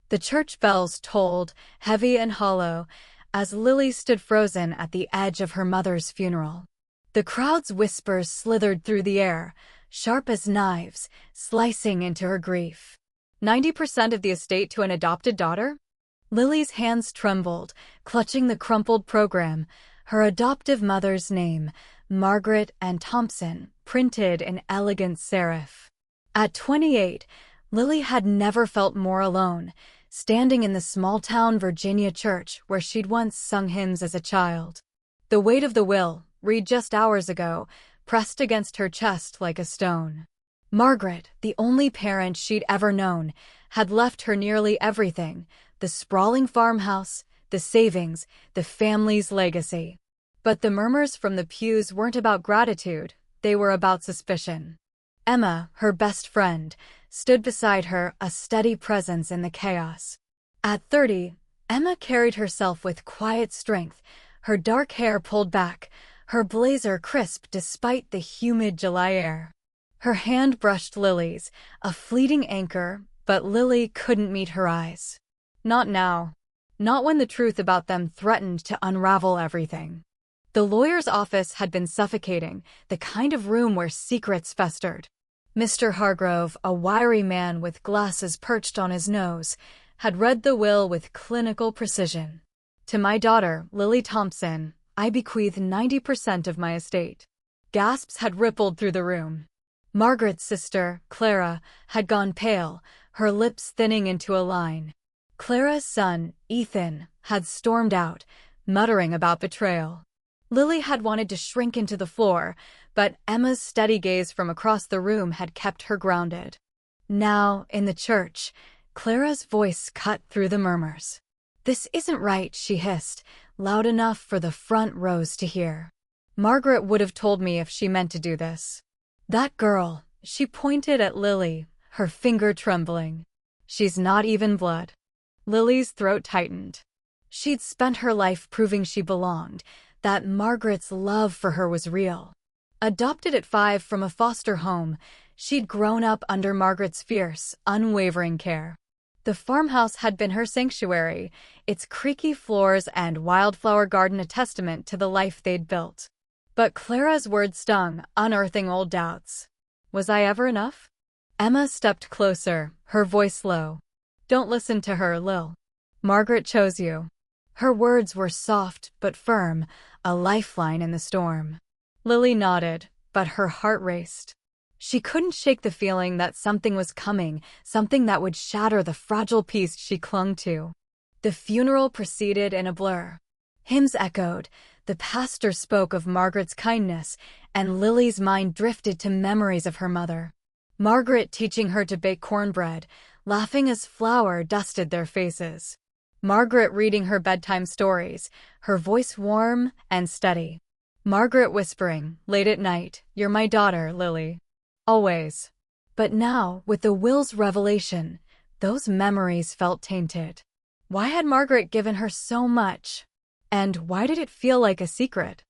The church bells tolled, heavy and hollow, as Lily stood frozen at the edge of her mother's funeral. The crowd's whispers slithered through the air, sharp as knives, slicing into her grief. 90% of the estate to an adopted daughter? Lily's hands trembled, clutching the crumpled program, her adoptive mother's name, Margaret Ann Thompson, printed in elegant serif. At 28, Lily had never felt more alone, standing in the small-town Virginia church where she'd once sung hymns as a child. The weight of the will, read just hours ago, pressed against her chest like a stone. Margaret, the only parent she'd ever known, had left her nearly everything: the sprawling farmhouse, the savings, the family's legacy. But the murmurs from the pews weren't about gratitude, they were about suspicion. Emma, her best friend, stood beside her, a steady presence in the chaos. At 30, Emma carried herself with quiet strength, her dark hair pulled back, her blazer crisp despite the humid July air. Her hand brushed Lily's, a fleeting anchor, but Lily couldn't meet her eyes. Not now. Not when the truth about them threatened to unravel everything. The lawyer's office had been suffocating, the kind of room where secrets festered. Mr. Hargrove, a wiry man with glasses perched on his nose, had read the will with clinical precision. To my daughter, Lily Thompson, I bequeath 90% of my estate. Gasps had rippled through the room. Margaret's sister, Clara, had gone pale, her lips thinning into a line. Clara's son, Ethan, had stormed out, muttering about betrayal. Lily had wanted to shrink into the floor, but Emma's steady gaze from across the room had kept her grounded. Now, in the church, Clara's voice cut through the murmurs. "This isn't right," she hissed, loud enough for the front rows to hear. "Margaret would have told me if she meant to do this. That girl," she pointed at Lily, her finger trembling. "She's not even blood." Lily's throat tightened. She'd spent her life proving she belonged, that Margaret's love for her was real. Adopted at 5 from a foster home, she'd grown up under Margaret's fierce, unwavering care. The farmhouse had been her sanctuary, its creaky floors and wildflower garden a testament to the life they'd built. But Clara's words stung, unearthing old doubts. Was I ever enough? Emma stepped closer, her voice low. "Don't listen to her, Lil. Margaret chose you." Her words were soft but firm, a lifeline in the storm. Lily nodded, but her heart raced. She couldn't shake the feeling that something was coming, something that would shatter the fragile peace she clung to. The funeral proceeded in a blur. Hymns echoed, the pastor spoke of Margaret's kindness, and Lily's mind drifted to memories of her mother. Margaret teaching her to bake cornbread, laughing as flour dusted their faces. Margaret reading her bedtime stories, her voice warm and steady. Margaret whispering, late at night, "You're my daughter, Lily. Always." But now, with the will's revelation, those memories felt tainted. Why had Margaret given her so much? And why did it feel like a secret?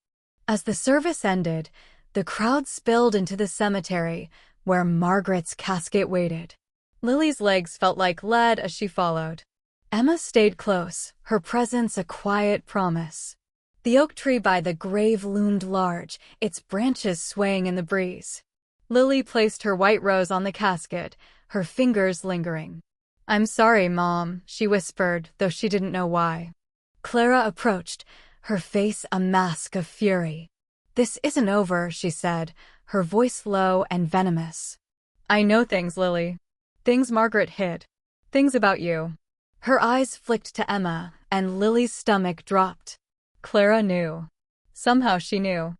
As the service ended, the crowd spilled into the cemetery, where Margaret's casket waited. Lily's legs felt like lead as she followed. Emma stayed close, her presence a quiet promise. The oak tree by the grave loomed large, its branches swaying in the breeze. Lily placed her white rose on the casket, her fingers lingering. "I'm sorry, Mom," she whispered, though she didn't know why. Clara approached, her face a mask of fury. "This isn't over," she said, her voice low and venomous. "I know things, Lily. Things Margaret hid. Things about you." Her eyes flicked to Emma, and Lily's stomach dropped. Clara knew. Somehow she knew.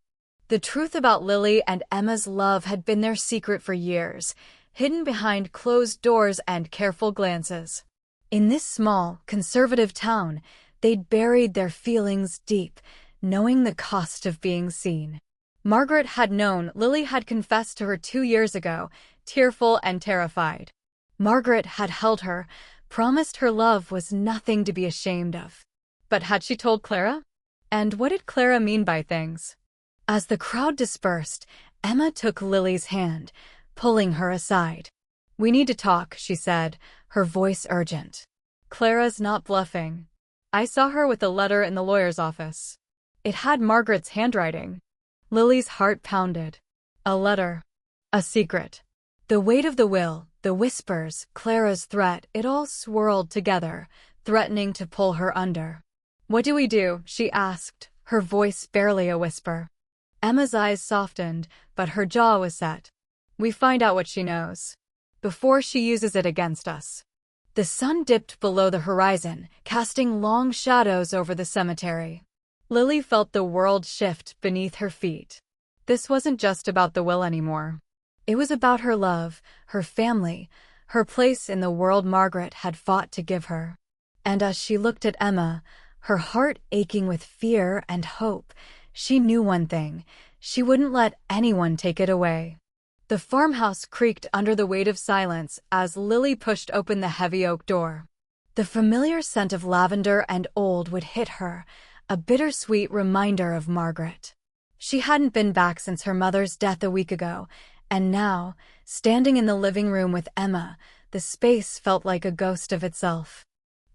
The truth about Lily and Emma's love had been their secret for years, hidden behind closed doors and careful glances. In this small, conservative town, they'd buried their feelings deep, knowing the cost of being seen. Margaret had known. Lily had confessed to her 2 years ago, tearful and terrified. Margaret had held her, promised her love was nothing to be ashamed of. But had she told Clara? And what did Clara mean by things? As the crowd dispersed, Emma took Lily's hand, pulling her aside. "We need to talk," she said, her voice urgent. Clara's not bluffing. I saw her with a letter in the lawyer's office. It had Margaret's handwriting. Lily's heart pounded. A letter. A secret. The weight of the will, the whispers, Clara's threat, it all swirled together, threatening to pull her under. What do we do? She asked, her voice barely a whisper. Emma's eyes softened, but her jaw was set. We find out what she knows. Before she uses it against us. The sun dipped below the horizon, casting long shadows over the cemetery. Lily felt the world shift beneath her feet. This wasn't just about the will anymore. It was about her love, her family, her place in the world Margaret had fought to give her. And as she looked at Emma, her heart aching with fear and hope, she knew one thing: she wouldn't let anyone take it away. The farmhouse creaked under the weight of silence as Lily pushed open the heavy oak door. The familiar scent of lavender and old wood hit her, a bittersweet reminder of Margaret. She hadn't been back since her mother's death a week ago, and now, standing in the living room with Emma, the space felt like a ghost of itself.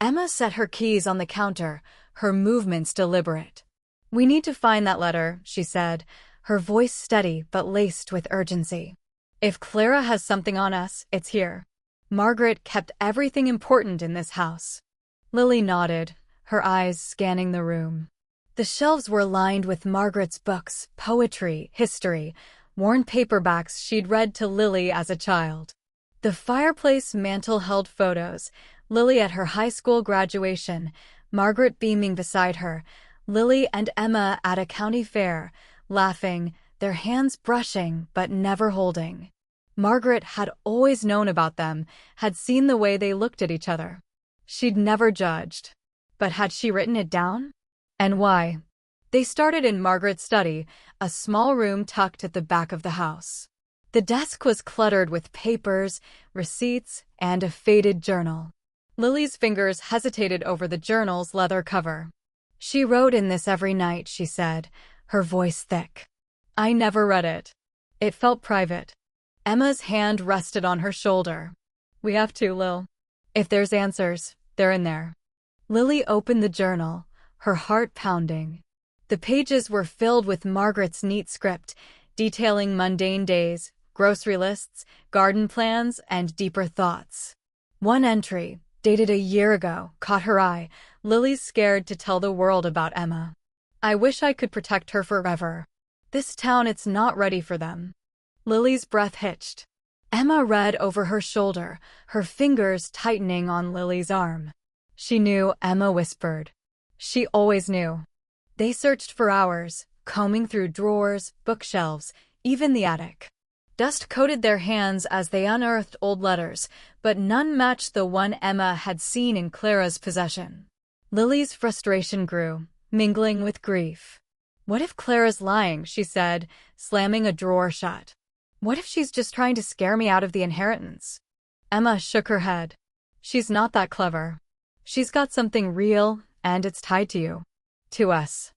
Emma set her keys on the counter, her movements deliberate. We need to find that letter, she said, her voice steady but laced with urgency. If Clara has something on us, it's here. Margaret kept everything important in this house. Lily nodded, her eyes scanning the room. The shelves were lined with Margaret's books, poetry, history, worn paperbacks she'd read to Lily as a child. The fireplace mantel held photos, Lily at her high school graduation, Margaret beaming beside her, Lily and Emma at a county fair, laughing, their hands brushing but never holding. Margaret had always known about them, had seen the way they looked at each other. She'd never judged. But had she written it down? And why? They started in Margaret's study, a small room tucked at the back of the house. The desk was cluttered with papers, receipts, and a faded journal. Lily's fingers hesitated over the journal's leather cover. She wrote in this every night, she said, her voice thick. I never read it. It felt private. Emma's hand rested on her shoulder. We have to, Lil. If there's answers, they're in there. Lily opened the journal, her heart pounding. The pages were filled with Margaret's neat script, detailing mundane days, grocery lists, garden plans, and deeper thoughts. One entry, dated a year ago, caught her eye. Lily's scared to tell the world about Emma. I wish I could protect her forever. This town, it's not ready for them. Lily's breath hitched. Emma read over her shoulder, her fingers tightening on Lily's arm. She knew, Emma whispered. She always knew. They searched for hours, combing through drawers, bookshelves, even the attic. Dust coated their hands as they unearthed old letters, but none matched the one Emma had seen in Clara's possession. Lily's frustration grew, mingling with grief. What if Clara's lying, she said, slamming a drawer shut. What if she's just trying to scare me out of the inheritance? Emma shook her head. She's not that clever. She's got something real, and it's tied to you. To us.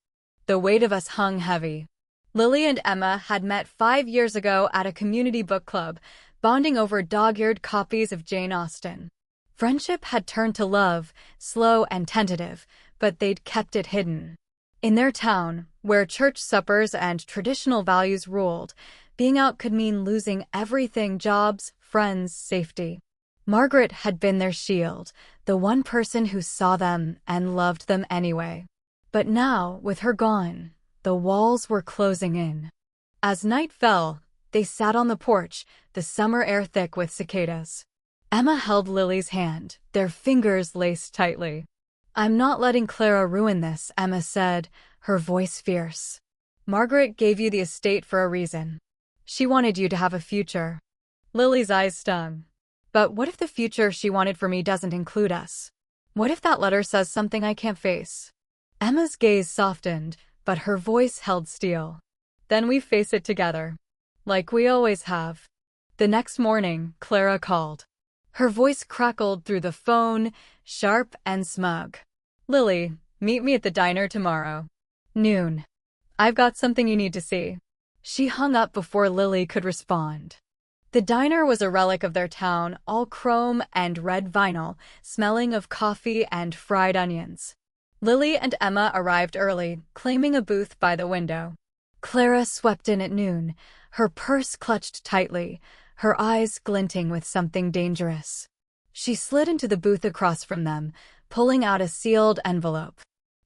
The weight of us hung heavy. Lily and Emma had met 5 years ago at a community book club, bonding over dog-eared copies of Jane Austen. Friendship had turned to love, slow and tentative, but they'd kept it hidden. In their town, where church suppers and traditional values ruled, being out could mean losing everything: jobs, friends, safety. Margaret had been their shield, the one person who saw them and loved them anyway. But now, with her gone, the walls were closing in. As night fell, they sat on the porch, the summer air thick with cicadas. Emma held Lily's hand, their fingers laced tightly. I'm not letting Clara ruin this, Emma said, her voice fierce. Margaret gave you the estate for a reason. She wanted you to have a future. Lily's eyes stung. But what if the future she wanted for me doesn't include us? What if that letter says something I can't face? Emma's gaze softened, but her voice held steel. Then we face it together. Like we always have. The next morning, Clara called. Her voice crackled through the phone, sharp and smug. Lily, meet me at the diner tomorrow. Noon. I've got something you need to see. She hung up before Lily could respond. The diner was a relic of their town, all chrome and red vinyl, smelling of coffee and fried onions. Lily and Emma arrived early, claiming a booth by the window. Clara swept in at noon, her purse clutched tightly, her eyes glinting with something dangerous. She slid into the booth across from them, pulling out a sealed envelope.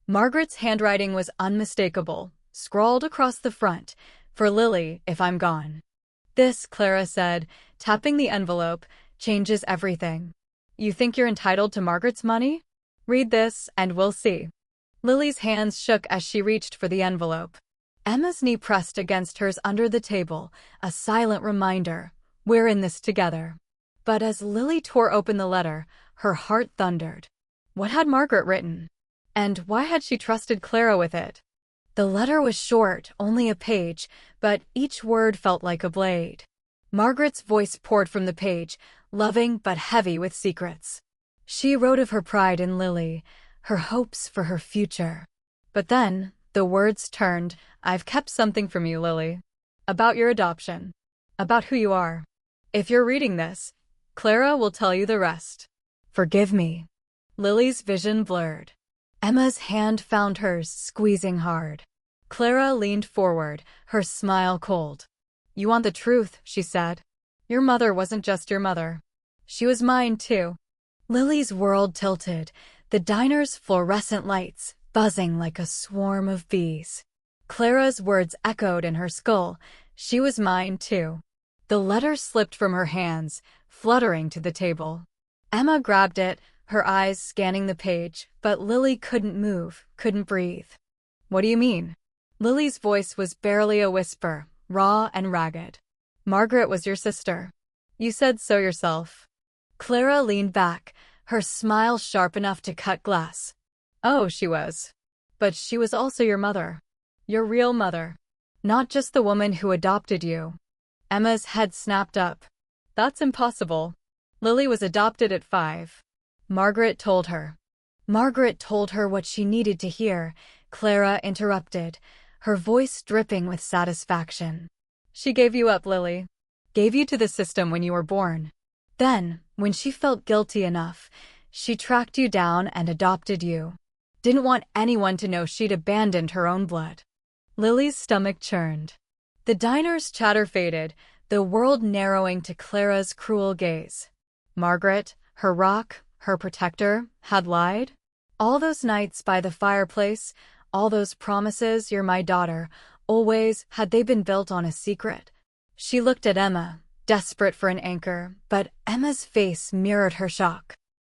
Margaret's handwriting was unmistakable, scrawled across the front, "For Lily, if I'm gone." "This," Clara said, tapping the envelope, "changes everything. You think you're entitled to Margaret's money? Read this, and we'll see." Lily's hands shook as she reached for the envelope. Emma's knee pressed against hers under the table, a silent reminder, we're in this together. But as Lily tore open the letter, her heart thundered. What had Margaret written? And why had she trusted Clara with it? The letter was short, only a page, but each word felt like a blade. Margaret's voice poured from the page, loving but heavy with secrets. She wrote of her pride in Lily, her hopes for her future. But then, the words turned, "I've kept something from you, Lily. About your adoption. About who you are. If you're reading this, Clara will tell you the rest. Forgive me." Lily's vision blurred. Emma's hand found hers, squeezing hard. Clara leaned forward, her smile cold. "You want the truth," she said. "Your mother wasn't just your mother. She was mine, too." Lily's world tilted, the diner's fluorescent lights buzzing like a swarm of bees. Clara's words echoed in her skull. She was mine, too. The letter slipped from her hands, fluttering to the table. Emma grabbed it, her eyes scanning the page, but Lily couldn't move, couldn't breathe. "What do you mean?" Lily's voice was barely a whisper, raw and ragged. "Margaret was your sister. You said so yourself." Clara leaned back, her smile sharp enough to cut glass. "Oh, she was. But she was also your mother. Your real mother. Not just the woman who adopted you." Emma's head snapped up. "That's impossible. Lily was adopted at 5. Margaret told her. Margaret told her what she needed to hear, Clara interrupted, her voice dripping with satisfaction. "She gave you up, Lily. Gave you to the system when you were born. Then, when she felt guilty enough, she tracked you down and adopted you. Didn't want anyone to know she'd abandoned her own blood." Lily's stomach churned. The diner's chatter faded, the world narrowing to Clara's cruel gaze. Margaret, her rock, her protector, had lied? All those nights by the fireplace, all those promises, "You're my daughter," always, had they been built on a secret? She looked at Emma, desperate for an anchor, but Emma's face mirrored her shock.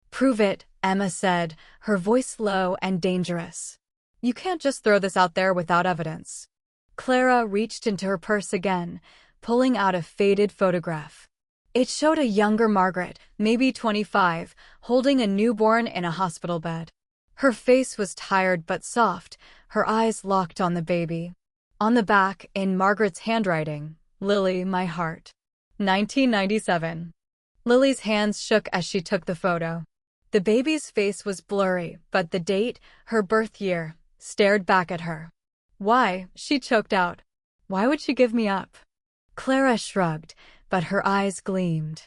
"Prove it," Emma said, her voice low and dangerous. "You can't just throw this out there without evidence." Clara reached into her purse again, pulling out a faded photograph. It showed a younger Margaret, maybe 25, holding a newborn in a hospital bed. Her face was tired but soft, her eyes locked on the baby. On the back, in Margaret's handwriting, "Lily, my heart. 1997. Lily's hands shook as she took the photo. The baby's face was blurry, but the date, her birth year, stared back at her. "Why?" she choked out. "Why would she give me up?" Clara shrugged, but her eyes gleamed.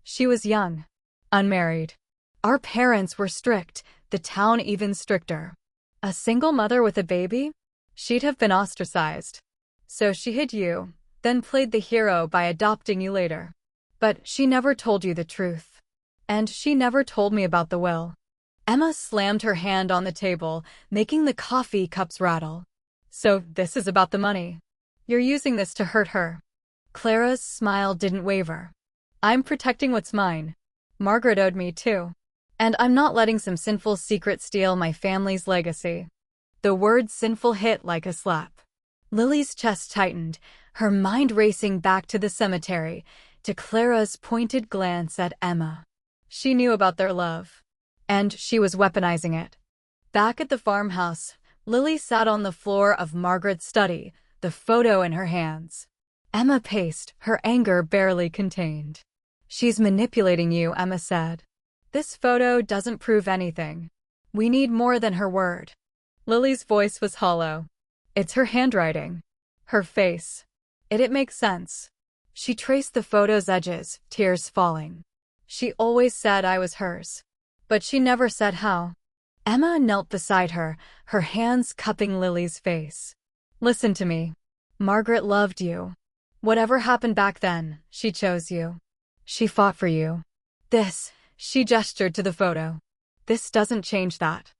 She was young, unmarried. Our parents were strict, the town even stricter. A single mother with a baby? She'd have been ostracized. So she hid you, then played the hero by adopting you later. But she never told you the truth. And she never told me about the will." Emma slammed her hand on the table, making the coffee cups rattle. "So this is about the money. You're using this to hurt her." Clara's smile didn't waver. "I'm protecting what's mine. Margaret owed me too. And I'm not letting some sinful secret steal my family's legacy." The word sinful hit like a slap. Lily's chest tightened, her mind racing back to the cemetery, to Clara's pointed glance at Emma. She knew about their love. And she was weaponizing it. Back at the farmhouse, Lily sat on the floor of Margaret's study, the photo in her hands. Emma paced, her anger barely contained. "She's manipulating you," Emma said. "This photo doesn't prove anything. We need more than her word." Lily's voice was hollow. "It's her handwriting. Her face. It makes sense. She traced the photo's edges, tears falling. She always said I was hers. But she never said how. Emma knelt beside her, her hands cupping Lily's face. Listen to me. Margaret loved you. Whatever happened back then, she chose you. She fought for you. She gestured to the photo. This doesn't change that.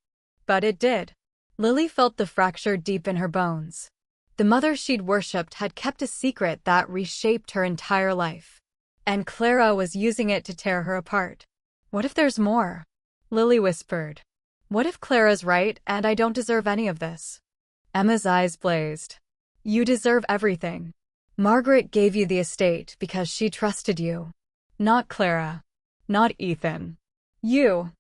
But it did. Lily felt the fracture deep in her bones. The mother she'd worshipped had kept a secret that reshaped her entire life. And Clara was using it to tear her apart. What if there's more? Lily whispered. What if Clara's right and I don't deserve any of this? Emma's eyes blazed. You deserve everything. Margaret gave you the estate because she trusted you. Not Clara. Not Ethan. You.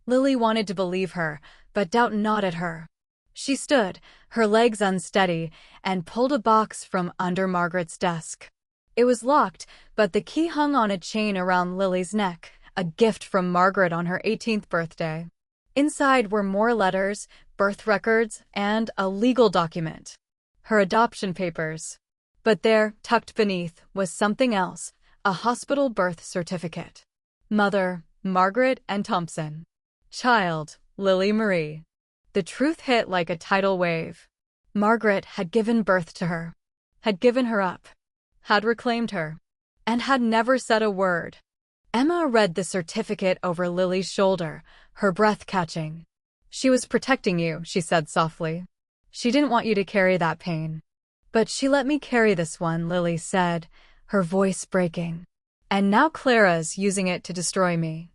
Lily wanted to believe her, but doubt gnawed at her. She stood, her legs unsteady, and pulled a box from under Margaret's desk. It was locked, but the key hung on a chain around Lily's neck, a gift from Margaret on her 18th birthday. Inside were more letters, birth records, and a legal document. Her adoption papers. But there, tucked beneath, was something else, a hospital birth certificate. Mother, Margaret and Thompson. Child, Lily Marie. The truth hit like a tidal wave. Margaret had given birth to her, had given her up, had reclaimed her, and had never said a word. Emma read the certificate over Lily's shoulder, her breath catching. She was protecting you, she said softly. She didn't want you to carry that pain. But she let me carry this one, Lily said, her voice breaking. And now Clara's using it to destroy me.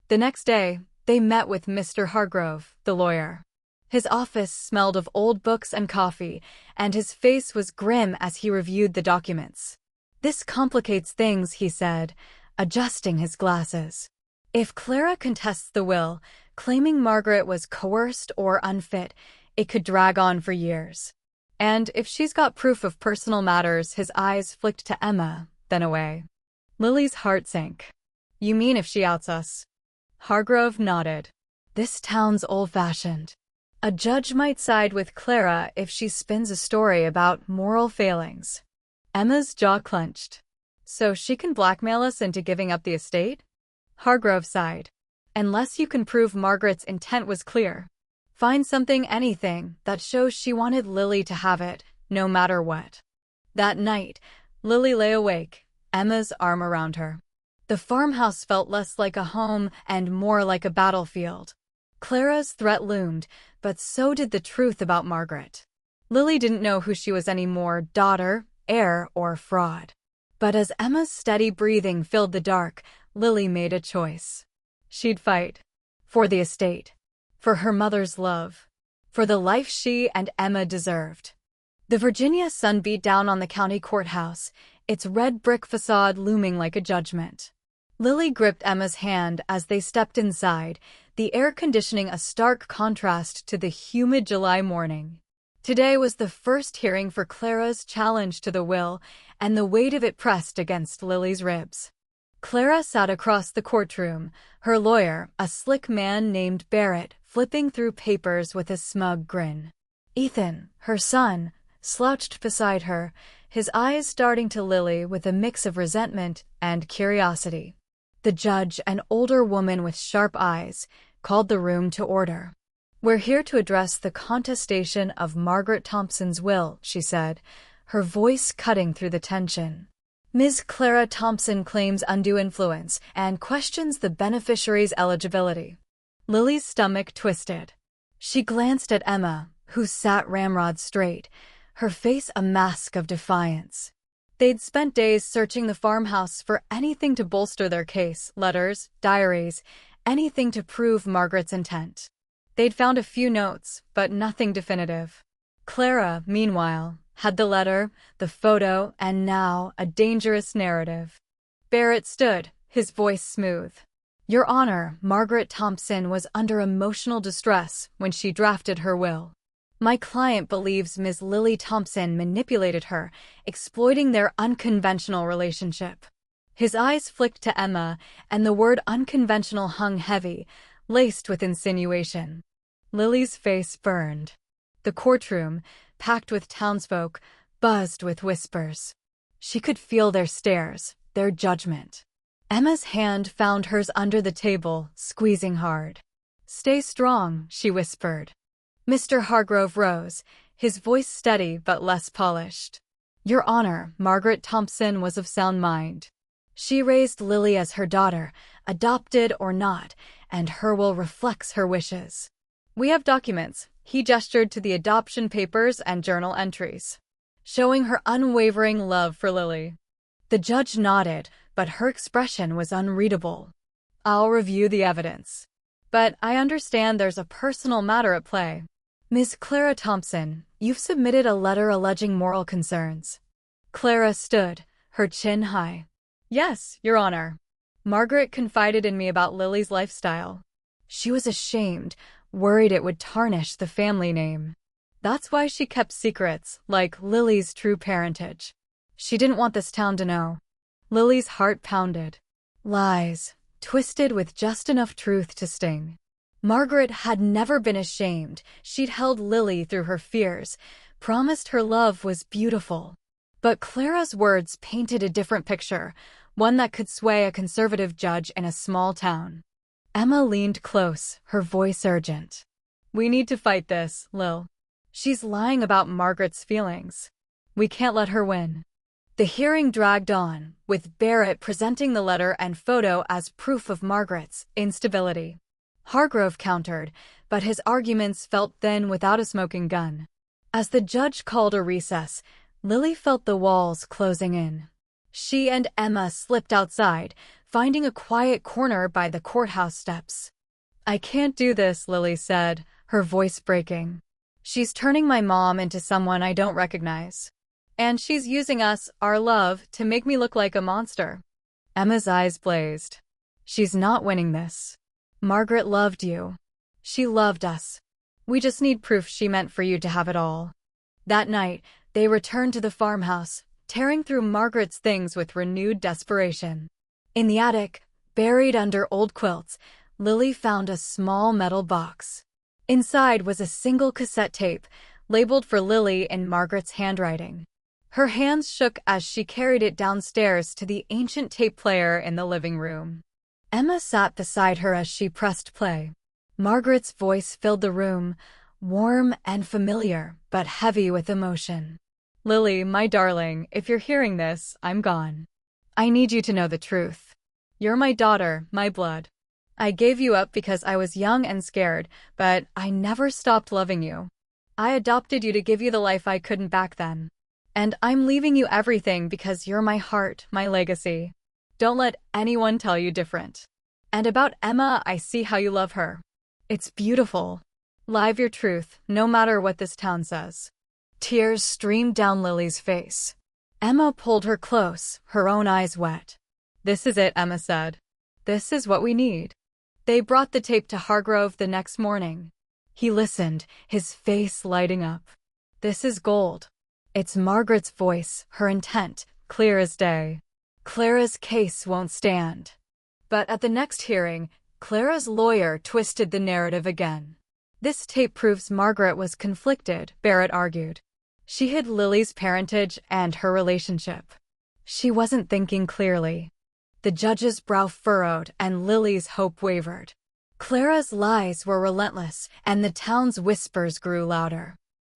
The next day, they met with Mr. Hargrove, the lawyer. His office smelled of old books and coffee, and his face was grim as he reviewed the documents. This complicates things, he said, adjusting his glasses. If Clara contests the will, claiming Margaret was coerced or unfit, it could drag on for years. And if she's got proof of personal matters, his eyes flicked to Emma, then away. Lily's heart sank. You mean if she outs us? Hargrove nodded. This town's old-fashioned. A judge might side with Clara if she spins a story about moral failings. Emma's jaw clenched. So she can blackmail us into giving up the estate? Hargrove sighed. Unless you can prove Margaret's intent was clear. Find something, anything, that shows she wanted Lily to have it, no matter what. That night, Lily lay awake, Emma's arm around her. The farmhouse felt less like a home and more like a battlefield. Clara's threat loomed, but so did the truth about Margaret. Lily didn't know who she was anymore, daughter, heir, or fraud. But as Emma's steady breathing filled the dark, Lily made a choice. She'd fight. For the estate. For her mother's love. For the life she and Emma deserved. The Virginia sun beat down on the county courthouse, its red brick facade looming like a judgment. Lily gripped Emma's hand as they stepped inside, the air conditioning a stark contrast to the humid July morning. Today was the first hearing for Clara's challenge to the will, and the weight of it pressed against Lily's ribs. Clara sat across the courtroom, her lawyer, a slick man named Barrett, flipping through papers with a smug grin. Ethan, her son, slouched beside her, his eyes darting to Lily with a mix of resentment and curiosity. The judge, an older woman with sharp eyes, called the room to order. We're here to address the contestation of Margaret Thompson's will, she said, her voice cutting through the tension. Ms. Clara Thompson claims undue influence and questions the beneficiary's eligibility. Lily's stomach twisted. She glanced at Emma, who sat ramrod straight, her face a mask of defiance. They'd spent days searching the farmhouse for anything to bolster their case, letters, diaries, anything to prove Margaret's intent. They'd found a few notes, but nothing definitive. Clara, meanwhile, had the letter, the photo, and now a dangerous narrative. Barrett stood, his voice smooth. Your Honor, Margaret Thompson was under emotional distress when she drafted her will. My client believes Ms. Lily Thompson manipulated her, exploiting their unconventional relationship. His eyes flicked to Emma, and the word unconventional hung heavy, laced with insinuation. Lily's face burned. The courtroom, packed with townsfolk, buzzed with whispers. She could feel their stares, their judgment. Emma's hand found hers under the table, squeezing hard. "Stay strong," she whispered. Mr. Hargrove rose, his voice steady but less polished. "Your Honor, Margaret Thompson was of sound mind. She raised Lily as her daughter, adopted or not, and her will reflects her wishes. We have documents," he gestured to the adoption papers and journal entries, showing her unwavering love for Lily. The judge nodded, but her expression was unreadable. "I'll review the evidence. But I understand there's a personal matter at play. Ms. Clara Thompson, you've submitted a letter alleging moral concerns." Clara stood, her chin high. "Yes, Your Honor. Margaret confided in me about Lily's lifestyle. She was ashamed, worried it would tarnish the family name. That's why she kept secrets, like Lily's true parentage. She didn't want this town to know." Lily's heart pounded. Lies, twisted with just enough truth to sting. Margaret had never been ashamed. She'd held Lily through her fears, promised her love was beautiful. But Clara's words painted a different picture, one that could sway a conservative judge in a small town. Emma leaned close, her voice urgent. "We need to fight this, Lil. She's lying about Margaret's feelings. We can't let her win." The hearing dragged on, with Barrett presenting the letter and photo as proof of Margaret's instability. Hargrove countered, but his arguments felt thin without a smoking gun. As the judge called a recess, Lily felt the walls closing in. She and Emma slipped outside, finding a quiet corner by the courthouse steps. "I can't do this," Lily said, her voice breaking. "She's turning my mom into someone I don't recognize. And she's using us, our love, to make me look like a monster." Emma's eyes blazed. "She's not winning this. Margaret loved you. She loved us. We just need proof she meant for you to have it all." That night, they returned to the farmhouse, tearing through Margaret's things with renewed desperation. In the attic, buried under old quilts, Lily found a small metal box. Inside was a single cassette tape, labeled for Lily in Margaret's handwriting. Her hands shook as she carried it downstairs to the ancient tape player in the living room. Emma sat beside her as she pressed play. Margaret's voice filled the room, warm and familiar, but heavy with emotion. "Lily, my darling, if you're hearing this, I'm gone. I need you to know the truth. You're my daughter, my blood. I gave you up because I was young and scared, but I never stopped loving you. I adopted you to give you the life I couldn't back then. And I'm leaving you everything because you're my heart, my legacy. Don't let anyone tell you different. And about Emma, I see how you love her. It's beautiful. Live your truth, no matter what this town says." Tears streamed down Lily's face. Emma pulled her close, her own eyes wet. "This is it," Emma said. "This is what we need." They brought the tape to Hargrove the next morning. He listened, his face lighting up. "This is gold. It's Margaret's voice, her intent, clear as day. Clara's case won't stand." But at the next hearing, Clara's lawyer twisted the narrative again. "This tape proves Margaret was conflicted," Barrett argued. "She hid Lily's parentage and her relationship. She wasn't thinking clearly." The judge's brow furrowed and Lily's hope wavered. Clara's lies were relentless, and the town's whispers grew louder.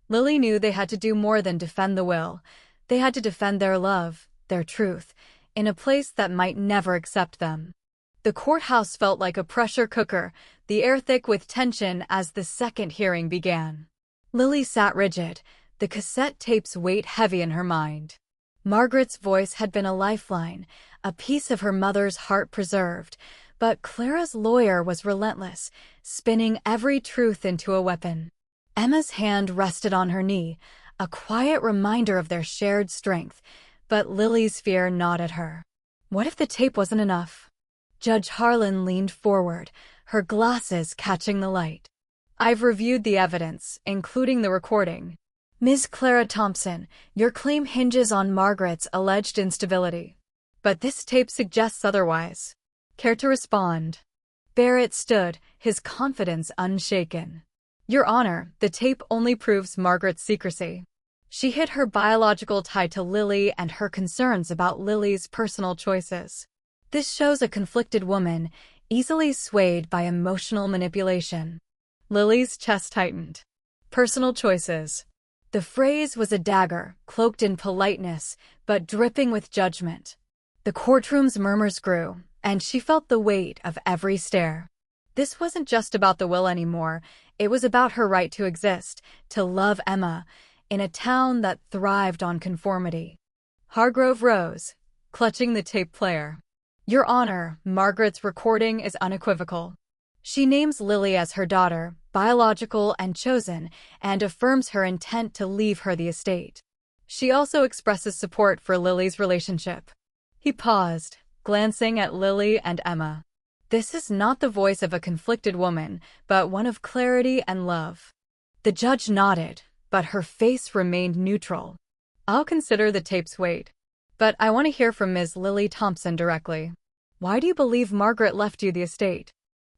Lily knew they had to do more than defend the will. They had to defend their love, their truth, in a place that might never accept them. The courthouse felt like a pressure cooker, the air thick with tension as the second hearing began. Lily sat rigid, the cassette tape's weight heavy in her mind. Margaret's voice had been a lifeline, a piece of her mother's heart preserved, but Clara's lawyer was relentless, spinning every truth into a weapon. Emma's hand rested on her knee, a quiet reminder of their shared strength, but Lily's fear gnawed at her. What if the tape wasn't enough? Judge Harlan leaned forward, her glasses catching the light. "I've reviewed the evidence, including the recording. Ms. Clara Thompson, your claim hinges on Margaret's alleged instability. But this tape suggests otherwise. Care to respond?" Barrett stood, his confidence unshaken. "Your Honor, the tape only proves Margaret's secrecy. She hid her biological tie to Lily and her concerns about Lily's personal choices. This shows a conflicted woman, easily swayed by emotional manipulation. Lily's chest tightened. Personal choices. The phrase was a dagger, cloaked in politeness, but dripping with judgment. The courtroom's murmurs grew, and she felt the weight of every stare. This wasn't just about the will anymore, it was about her right to exist, to love Emma, in a town that thrived on conformity. Hargrove rose, clutching the tape player. Your Honor, Margaret's recording is unequivocal. She names Lily as her daughter, biological and chosen, and affirms her intent to leave her the estate. She also expresses support for Lily's relationship. He paused, glancing at Lily and Emma. This is not the voice of a conflicted woman, but one of clarity and love. The judge nodded, but her face remained neutral. I'll consider the tape's weight. But I want to hear from Ms. Lily Thompson directly. Why do you believe Margaret left you the estate?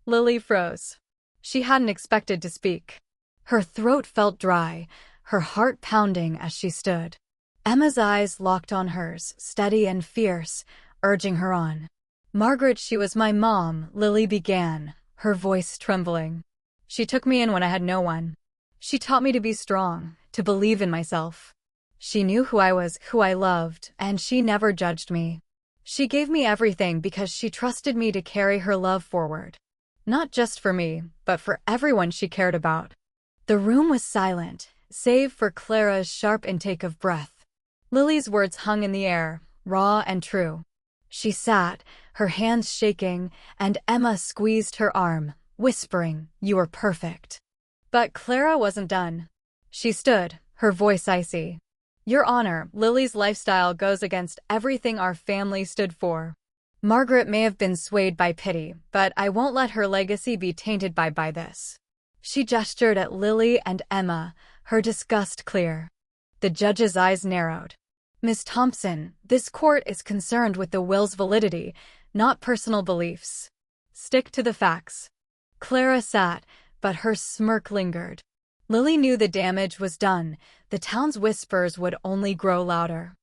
Lily froze. She hadn't expected to speak. Her throat felt dry, her heart pounding as she stood. Emma's eyes locked on hers, steady and fierce, urging her on. Margaret, she was my mom, Lily began, her voice trembling. She took me in when I had no one. She taught me to be strong, to believe in myself. She knew who I was, who I loved, and she never judged me. She gave me everything because she trusted me to carry her love forward. Not just for me, but for everyone she cared about. The room was silent, save for Clara's sharp intake of breath. Lily's words hung in the air, raw and true. She sat, her hands shaking, and Emma squeezed her arm, whispering, "You are perfect." But Clara wasn't done. She stood, her voice icy. Your Honor, Lily's lifestyle goes against everything our family stood for. Margaret may have been swayed by pity, but I won't let her legacy be tainted by this. She gestured at Lily and Emma, her disgust clear. The judge's eyes narrowed. Ms. Thompson, this court is concerned with the will's validity, not personal beliefs. Stick to the facts. Clara sat, but her smirk lingered. Lily knew the damage was done. The town's whispers would only grow louder.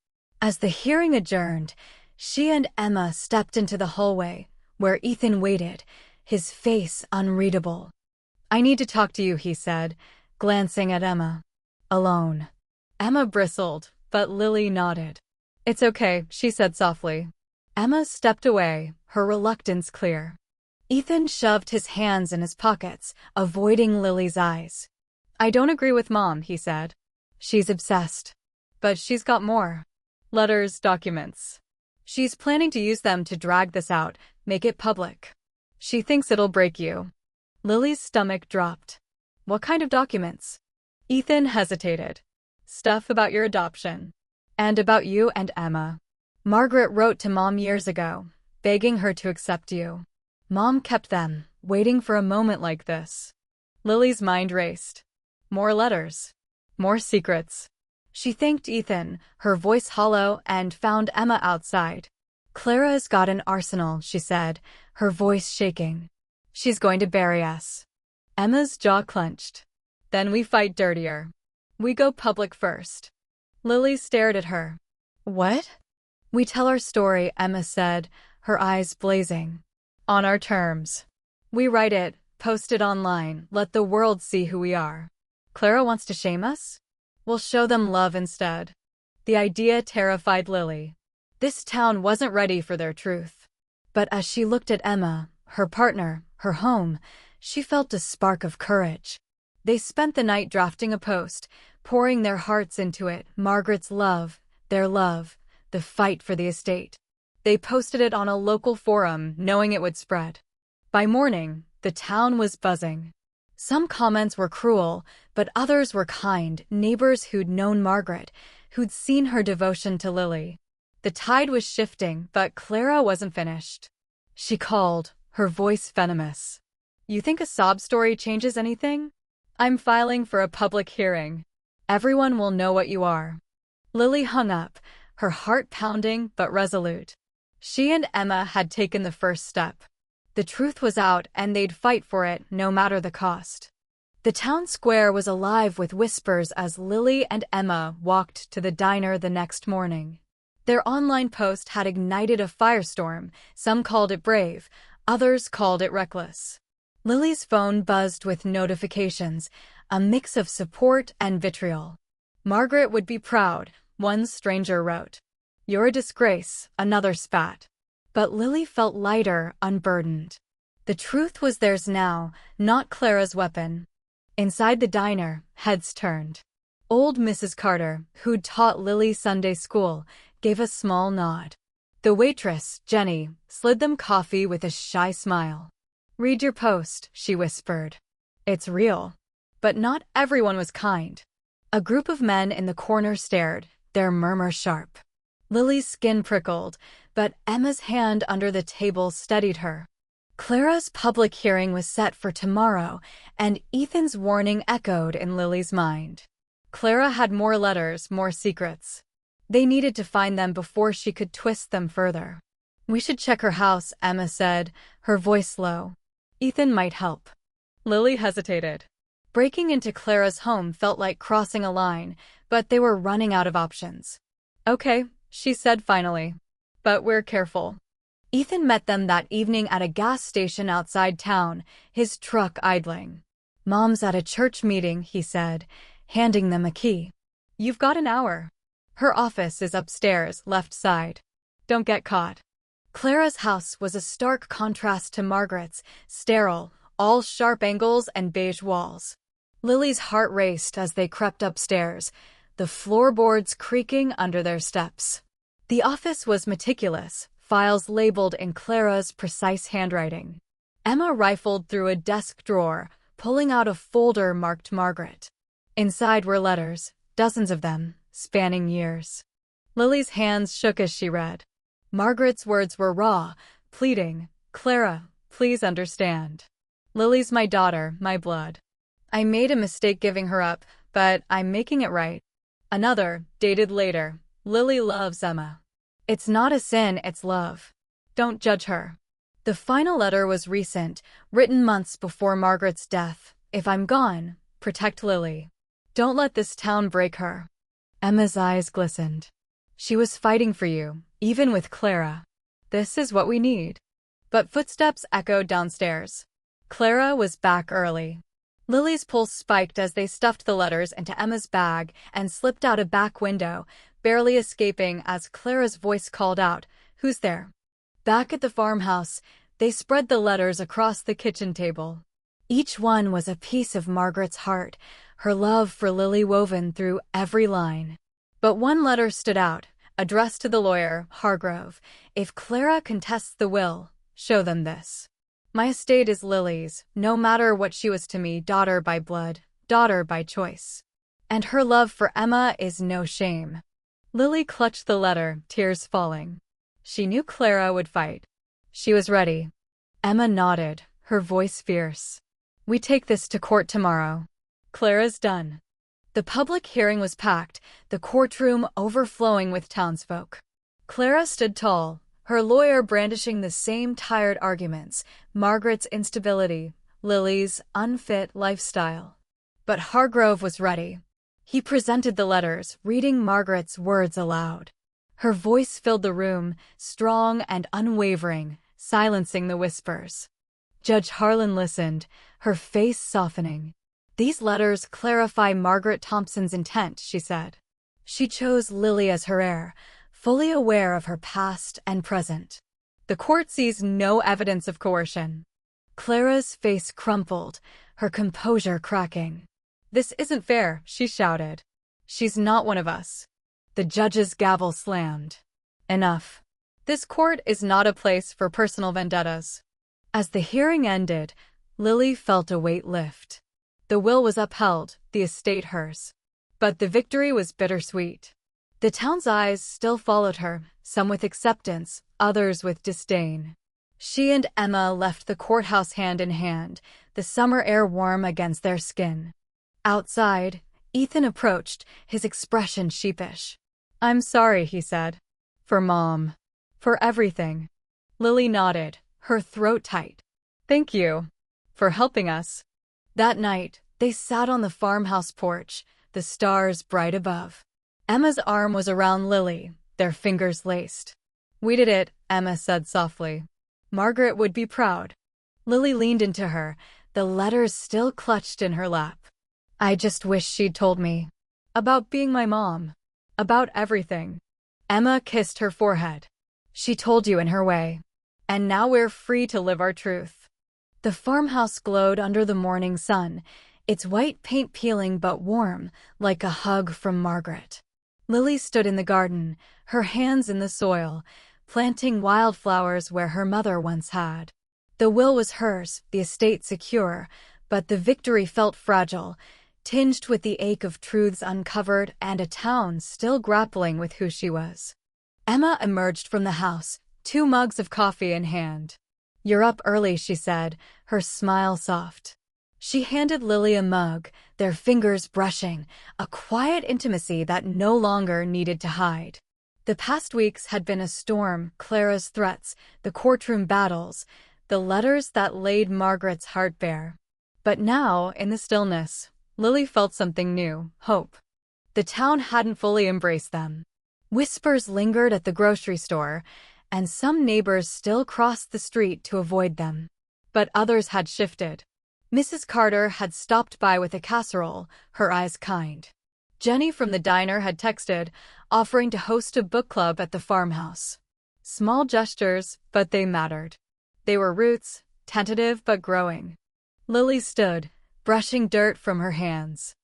As the hearing adjourned, she and Emma stepped into the hallway, where Ethan waited, his face unreadable. I need to talk to you, he said, glancing at Emma. Alone. Emma bristled, but Lily nodded. It's okay, she said softly. Emma stepped away, her reluctance clear. Ethan shoved his hands in his pockets, avoiding Lily's eyes. I don't agree with Mom, he said. She's obsessed. But she's got more. Letters, documents. She's planning to use them to drag this out, make it public. She thinks it'll break you. Lily's stomach dropped. What kind of documents? Ethan hesitated. Stuff about your adoption. And about you and Emma. Margaret wrote to Mom years ago, begging her to accept you. Mom kept them, waiting for a moment like this. Lily's mind raced. More letters. More secrets. She thanked Ethan, her voice hollow, and found Emma outside. Clara's got an arsenal, she said, her voice shaking. She's going to bury us. Emma's jaw clenched. Then we fight dirtier. We go public first. Lily stared at her. What? We tell our story, Emma said, her eyes blazing. On our terms. We write it, post it online, let the world see who we are. Clara wants to shame us? We'll show them love instead. The idea terrified Lily. This town wasn't ready for their truth. But as she looked at Emma, her partner, her home, she felt a spark of courage. They spent the night drafting a post, pouring their hearts into it, Margaret's love, their love, the fight for the estate. They posted it on a local forum, knowing it would spread. By morning, the town was buzzing. Some comments were cruel, but others were kind, neighbors who'd known Margaret, who'd seen her devotion to Lily. The tide was shifting, but Clara wasn't finished. She called, her voice venomous. You think a sob story changes anything? I'm filing for a public hearing. Everyone will know what you are. Lily hung up, her heart pounding but resolute. She and Emma had taken the first step. The truth was out, and they'd fight for it, no matter the cost. The town square was alive with whispers as Lily and Emma walked to the diner the next morning. Their online post had ignited a firestorm. Some called it brave, others called it reckless. Lily's phone buzzed with notifications, a mix of support and vitriol. "Margaret would be proud," one stranger wrote. "You're a disgrace," another spat. But Lily felt lighter, unburdened. The truth was theirs now, not Clara's weapon. Inside the diner, heads turned. Old Mrs. Carter, who'd taught Lily Sunday school, gave a small nod. The waitress, Jenny, slid them coffee with a shy smile. "Read your post," she whispered. "It's real." But not everyone was kind. A group of men in the corner stared, their murmur sharp. Lily's skin prickled, but Emma's hand under the table steadied her. Clara's public hearing was set for tomorrow, and Ethan's warning echoed in Lily's mind. Clara had more letters, more secrets. They needed to find them before she could twist them further. "We should check her house," Emma said, her voice low. "Ethan might help." Lily hesitated. Breaking into Clara's home felt like crossing a line, but they were running out of options. "Okay," she said finally. "But we're careful." Ethan met them that evening at a gas station outside town, his truck idling. "Mom's at a church meeting," he said, handing them a key. "You've got an hour. Her office is upstairs, left side. Don't get caught." Clara's house was a stark contrast to Margaret's, sterile, all sharp angles and beige walls. Lily's heart raced as they crept upstairs, the floorboards creaking under their steps. The office was meticulous, files labeled in Clara's precise handwriting. Emma rifled through a desk drawer, pulling out a folder marked Margaret. Inside were letters, dozens of them, spanning years. Lily's hands shook as she read. Margaret's words were raw, pleading, "Clara, please understand. Lily's my daughter, my blood. I made a mistake giving her up, but I'm making it right." Another, dated later, "Lily loves Emma. It's not a sin, it's love. Don't judge her." The final letter was recent, written months before Margaret's death. "If I'm gone, protect Lily. Don't let this town break her." Emma's eyes glistened. "She was fighting for you, even with Clara. This is what we need." But footsteps echoed downstairs. Clara was back early. Lily's pulse spiked as they stuffed the letters into Emma's bag and slipped out a back window, barely escaping as Clara's voice called out, "Who's there?" Back at the farmhouse, they spread the letters across the kitchen table. Each one was a piece of Margaret's heart, her love for Lily woven through every line. But one letter stood out, addressed to the lawyer, Hargrove. "If Clara contests the will, show them this. My estate is Lily's, no matter what she was to me, daughter by blood, daughter by choice. And her love for Emma is no shame." Lily clutched the letter, tears falling. She knew Clara would fight. She was ready. Emma nodded, her voice fierce. "We take this to court tomorrow. Clara's done." The public hearing was packed, the courtroom overflowing with townsfolk. Clara stood tall, her lawyer brandishing the same tired arguments, Margaret's instability, Lily's unfit lifestyle. But Hargrove was ready. He presented the letters, reading Margaret's words aloud. Her voice filled the room, strong and unwavering, silencing the whispers. Judge Harlan listened, her face softening. "These letters clarify Margaret Thompson's intent," she said. "She chose Lily as her heir, fully aware of her past and present. The court sees no evidence of coercion." Clara's face crumpled, her composure cracking. "This isn't fair," she shouted. "She's not one of us." The judge's gavel slammed. "Enough. This court is not a place for personal vendettas." As the hearing ended, Lily felt a weight lift. The will was upheld, the estate hers. But the victory was bittersweet. The town's eyes still followed her, some with acceptance, others with disdain. She and Emma left the courthouse hand in hand, the summer air warm against their skin. Outside, Ethan approached, his expression sheepish. "I'm sorry," he said. "For Mom. For everything." Lily nodded, her throat tight. "Thank you. For helping us." That night, They sat on the farmhouse porch, the stars bright above. Emma's arm was around Lily, their fingers laced. "We did it," Emma said softly. "Margaret would be proud." Lily leaned into her, the letters still clutched in her lap. "I just wish she'd told me. About being my mom. About everything." Emma kissed her forehead. "She told you in her way. And now we're free to live our truth." The farmhouse glowed under the morning sun, its white paint peeling but warm, like a hug from Margaret. Lily stood in the garden, her hands in the soil, planting wildflowers where her mother once had. The will was hers, the estate secure, but the victory felt fragile, tinged with the ache of truths uncovered and a town still grappling with who she was. Emma emerged from the house, 2 mugs of coffee in hand. "You're up early," she said, her smile soft. She handed Lily a mug, their fingers brushing, a quiet intimacy that no longer needed to hide. The past weeks had been a storm: Clara's threats, the courtroom battles, the letters that laid Margaret's heart bare. But now, in the stillness, Lily felt something new: hope. The town hadn't fully embraced them. Whispers lingered at the grocery store, and some neighbors still crossed the street to avoid them. But others had shifted. Mrs. Carter had stopped by with a casserole, her eyes kind. Jenny from the diner had texted, offering to host a book club at the farmhouse. Small gestures, but they mattered. They were roots, tentative but growing. Lily stood, brushing dirt from her hands.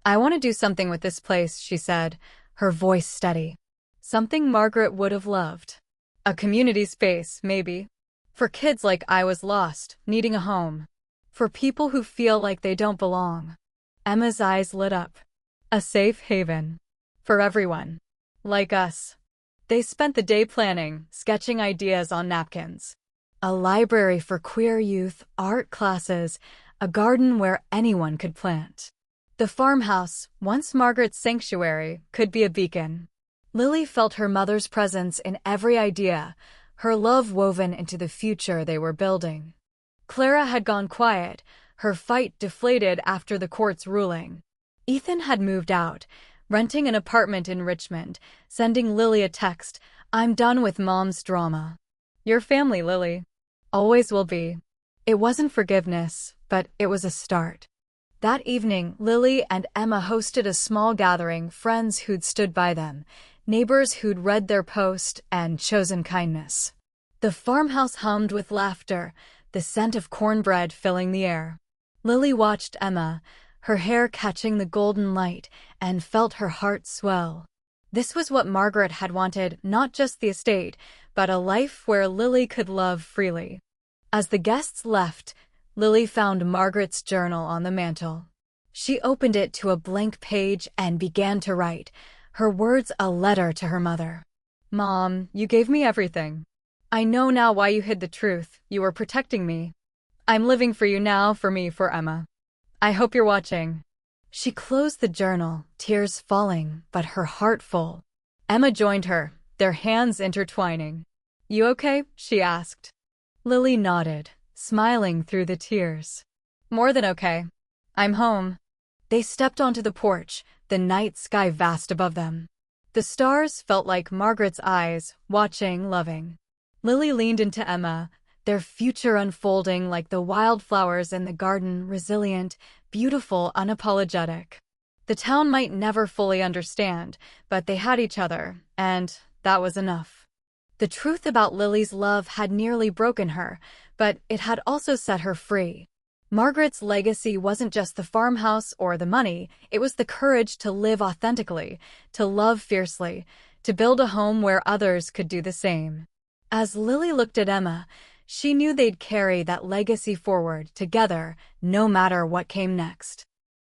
"I want to do something with this place," she said, her voice steady. Something Margaret would have loved. A community space, maybe. For kids like I was lost, needing a home. For people who feel like they don't belong. Emma's eyes lit up. A safe haven. For everyone. Like us. They spent the day planning, sketching ideas on napkins. A library for queer youth, art classes, a garden where anyone could plant. The farmhouse, once Margaret's sanctuary, could be a beacon. Lily felt her mother's presence in every idea, her love woven into the future they were building. Clara had gone quiet, her fight deflated after the court's ruling. Ethan had moved out, renting an apartment in Richmond, sending Lily a text, "I'm done with Mom's drama. Your family, Lily. Always will be." It wasn't forgiveness, but it was a start. That evening, Lily and Emma hosted a small gathering, friends who'd stood by them, neighbors who'd read their post and chosen kindness. The farmhouse hummed with laughter, the scent of cornbread filling the air. Lily watched Emma, her hair catching the golden light, and felt her heart swell. This was what Margaret had wanted, not just the estate, but a life where Lily could love freely. As the guests left, Lily found Margaret's journal on the mantel. She opened it to a blank page and began to write, her words a letter to her mother. "Mom, you gave me everything. I know now why you hid the truth. You were protecting me. I'm living for you now, for me, for Emma. I hope you're watching." She closed the journal, tears falling, but her heart full. Emma joined her, their hands intertwining. "You okay?" she asked. Lily nodded, smiling through the tears. "More than okay. I'm home." They stepped onto the porch, the night sky vast above them. The stars felt like Margaret's eyes, watching, loving. Lily leaned into Emma, their future unfolding like the wildflowers in the garden, resilient, beautiful, unapologetic. The town might never fully understand, but they had each other, and that was enough. The truth about Lily's love had nearly broken her, but it had also set her free. Margaret's legacy wasn't just the farmhouse or the money, it was the courage to live authentically, to love fiercely, to build a home where others could do the same. As Lily looked at Emma, she knew they'd carry that legacy forward together, no matter what came next.